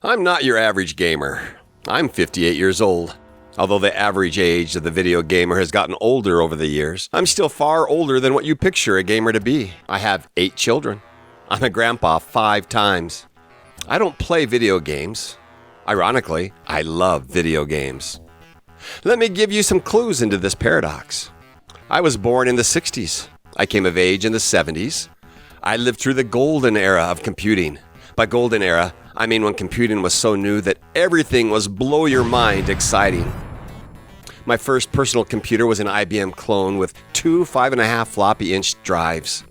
I'm not your average gamer. I'm 58 years old. Although the average age of the video gamer has gotten older over the years, I'm still far older than what you picture a gamer to be. I have 8 children. I'm a grandpa 5 times. I don't play video games. Ironically, I love video games. Let me give you some clues into this paradox. I was born in the 60s. I came of age in the 70s. I lived through the golden era of computing. By golden era, I mean when computing was so new that everything was blow your mind exciting. My first personal computer was an IBM clone with 2 5.5 floppy-inch drives.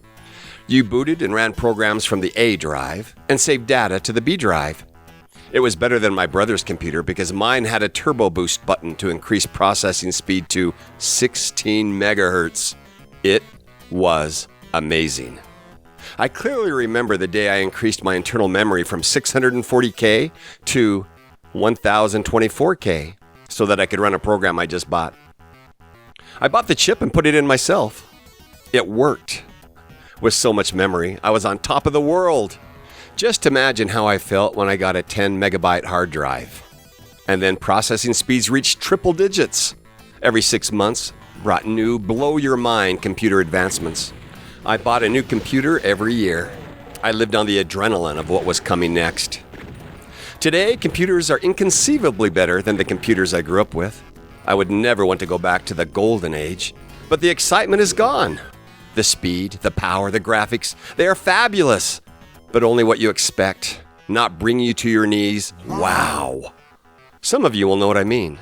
You booted and ran programs from the A drive and saved data to the B drive. It was better than my brother's computer because mine had a turbo boost button to increase processing speed to 16 megahertz. It was amazing. I clearly remember the day I increased my internal memory from 640K to 1024K so that I could run a program I just bought. I bought the chip and put it in myself. It worked. With so much memory, I was on top of the world. Just imagine how I felt when I got a 10 megabyte hard drive. And then processing speeds reached triple digits. Every 6 months brought new blow-your-mind computer advancements. I bought a new computer every year. I lived on the adrenaline of what was coming next. Today, computers are inconceivably better than the computers I grew up with. I would never want to go back to the golden age, but the excitement is gone. The speed, the power, the graphics, they are fabulous, but only what you expect, not bring you to your knees. Wow. Some of you will know what I mean.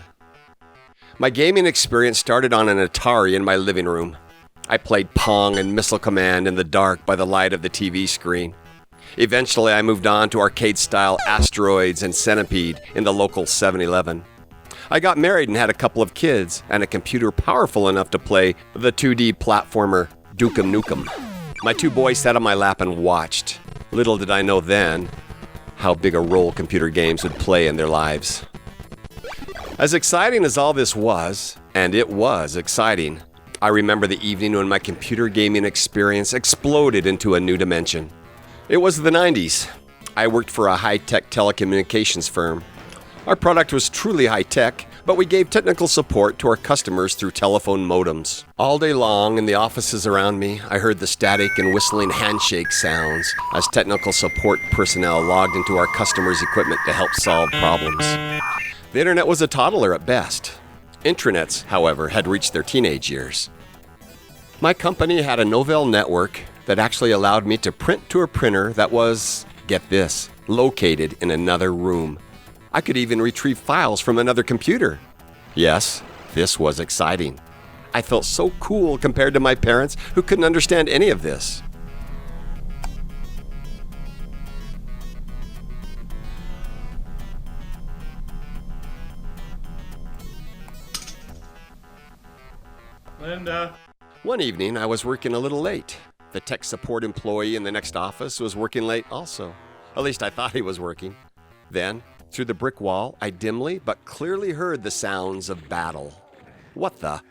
My gaming experience started on an Atari in my living room. I played Pong and Missile Command in the dark by the light of the TV screen. Eventually, I moved on to arcade-style Asteroids and Centipede in the local 7-Eleven. I got married and had a couple of kids and a computer powerful enough to play the 2D platformer Nukem. My 2 boys sat on my lap and watched. Little did I know then how big a role computer games would play in their lives. As exciting as all this was, and it was exciting, I remember the evening when my computer gaming experience exploded into a new dimension. It was the 90s. I worked for a high-tech telecommunications firm. Our product was truly high-tech, but we gave technical support to our customers through telephone modems. All day long in the offices around me, I heard the static and whistling handshake sounds as technical support personnel logged into our customers' equipment to help solve problems. The internet was a toddler at best. Intranets, however, had reached their teenage years. My company had a Novell network that actually allowed me to print to a printer that was, get this, located in another room. I could even retrieve files from another computer. Yes, this was exciting. I felt so cool compared to my parents who couldn't understand any of this. Linda. One evening, I was working a little late. The tech support employee in the next office was working late also. At least I thought he was working. Then, through the brick wall, I dimly but clearly heard the sounds of battle. What the?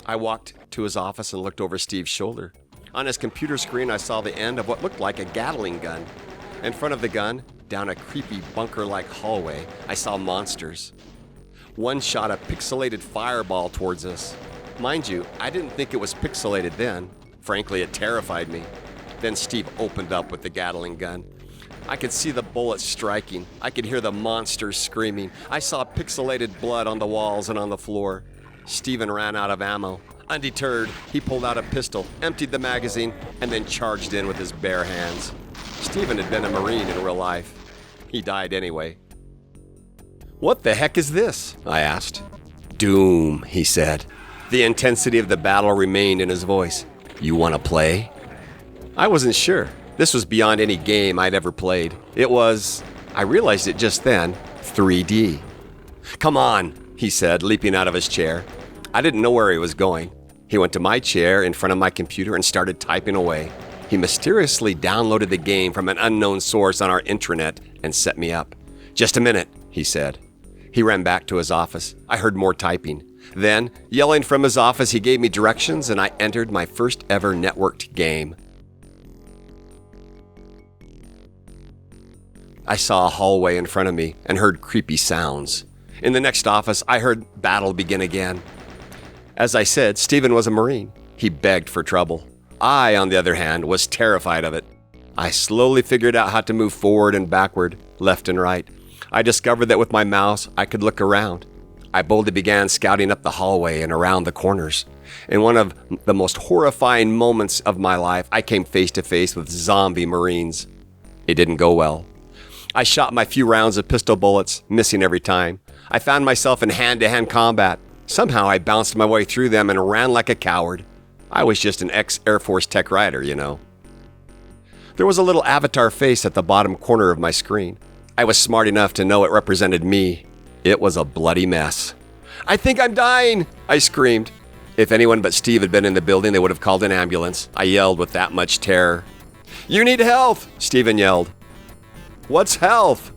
I walked to his office and looked over Steve's shoulder. On his computer screen, I saw the end of what looked like a Gatling gun. In front of the gun, down a creepy bunker-like hallway, I saw monsters. One shot a pixelated fireball towards us. Mind you, I didn't think it was pixelated then. Frankly, it terrified me. Then Steve opened up with the Gatling gun. I could see the bullets striking. I could hear the monsters screaming. I saw pixelated blood on the walls and on the floor. Steven ran out of ammo. Undeterred, he pulled out a pistol, emptied the magazine, and then charged in with his bare hands. Steven had been a Marine in real life. He died anyway. "What the heck is this?" I asked. "Doom," he said. The intensity of the battle remained in his voice. "You want to play?" I wasn't sure. This was beyond any game I'd ever played. It was, I realized it just then, 3D. "Come on," he said, leaping out of his chair. I didn't know where he was going. He went to my chair in front of my computer and started typing away. He mysteriously downloaded the game from an unknown source on our intranet and set me up. "Just a minute," he said. He ran back to his office. I heard more typing. Then, yelling from his office, he gave me directions and I entered my first ever networked game. I saw a hallway in front of me and heard creepy sounds. In the next office, I heard battle begin again. As I said, Stephen was a Marine. He begged for trouble. I, on the other hand, was terrified of it. I slowly figured out how to move forward and backward, left and right. I discovered that with my mouse, I could look around. I boldly began scouting up the hallway and around the corners. In one of the most horrifying moments of my life, I came face to face with zombie Marines. It didn't go well. I shot my few rounds of pistol bullets, missing every time. I found myself in hand-to-hand combat. Somehow I bounced my way through them and ran like a coward. I was just an ex-Air Force tech rider, you know. There was a little avatar face at the bottom corner of my screen. I was smart enough to know it represented me. It was a bloody mess. "I think I'm dying!" I screamed. If anyone but Steve had been in the building, they would have called an ambulance. I yelled with that much terror. "You need health!" Steven yelled. "What's health?"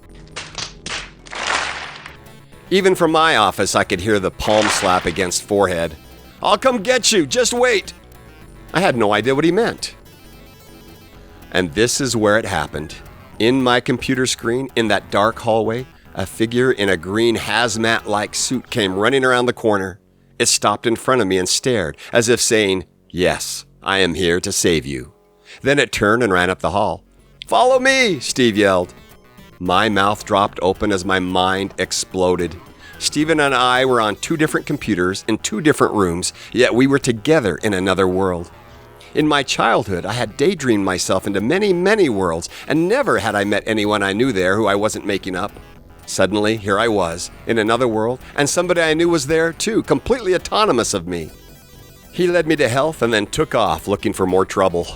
Even from my office, I could hear the palm slap against forehead. "I'll come get you, just wait!" I had no idea what he meant. And this is where it happened. In my computer screen, in that dark hallway, a figure in a green hazmat-like suit came running around the corner. It stopped in front of me and stared, as if saying, "Yes, I am here to save you." Then it turned and ran up the hall. "Follow me!" Steve yelled. My mouth dropped open as my mind exploded. Stephen and I were on two different computers in two different rooms, yet we were together in another world. In my childhood, I had daydreamed myself into many, many worlds, and never had I met anyone I knew there who I wasn't making up. Suddenly, here I was, in another world, and somebody I knew was there too, completely autonomous of me. He led me to health and then took off, looking for more trouble.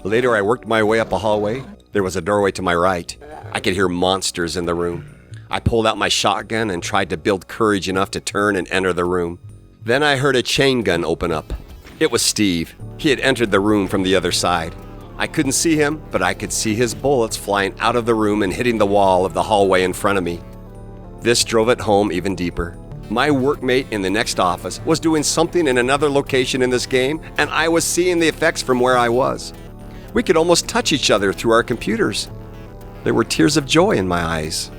Later, I worked my way up a hallway. There was a doorway to my right. I could hear monsters in the room. I pulled out my shotgun and tried to build courage enough to turn and enter the room. Then I heard a chain gun open up. It was Steve. He had entered the room from the other side. I couldn't see him, but I could see his bullets flying out of the room and hitting the wall of the hallway in front of me. This drove it home even deeper. My workmate in the next office was doing something in another location in this game, and I was seeing the effects from where I was. We could almost touch each other through our computers. There were tears of joy in my eyes.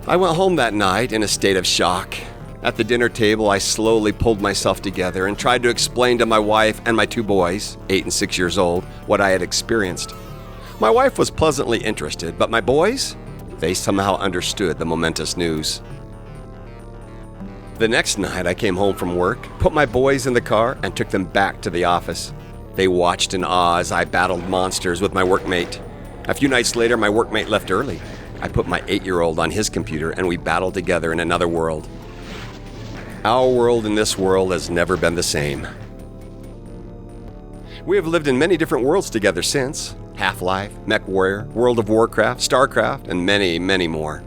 I went home that night in a state of shock. At the dinner table, I slowly pulled myself together and tried to explain to my wife and my two boys, 8 and 6 years old, what I had experienced. My wife was pleasantly interested, but my boys, they somehow understood the momentous news. The next night, I came home from work, put my boys in the car, and took them back to the office. They watched in awe as I battled monsters with my workmate. A few nights later, my workmate left early. I put my 8-year-old on his computer, and we battled together in another world. Our world in this world has never been the same. We have lived in many different worlds together since. Half-Life, MechWarrior, World of Warcraft, StarCraft, and many, many more.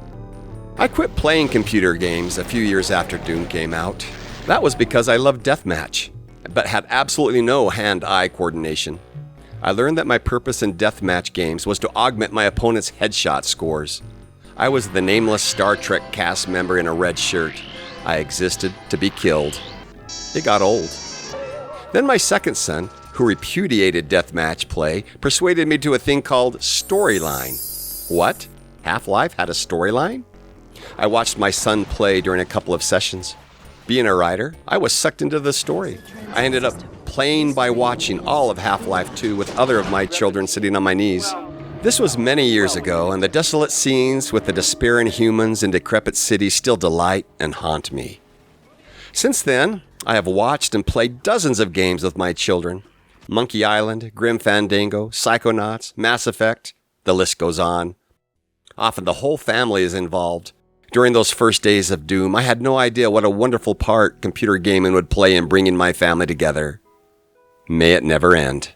I quit playing computer games a few years after Doom came out. That was because I loved Deathmatch, but had absolutely no hand-eye coordination. I learned that my purpose in Deathmatch games was to augment my opponent's headshot scores. I was the nameless Star Trek cast member in a red shirt. I existed to be killed. It got old. Then my second son, who repudiated deathmatch play, persuaded me to a thing called storyline. What? Half-Life had a storyline? I watched my son play during a couple of sessions. Being a writer, I was sucked into the story. I ended up playing by watching all of Half-Life 2 with other of my children sitting on my knees. This was many years ago, and the desolate scenes with the despairing humans in decrepit cities still delight and haunt me. Since then, I have watched and played dozens of games with my children. Monkey Island, Grim Fandango, Psychonauts, Mass Effect, the list goes on. Often the whole family is involved. During those first days of Doom, I had no idea what a wonderful part computer gaming would play in bringing my family together. May it never end.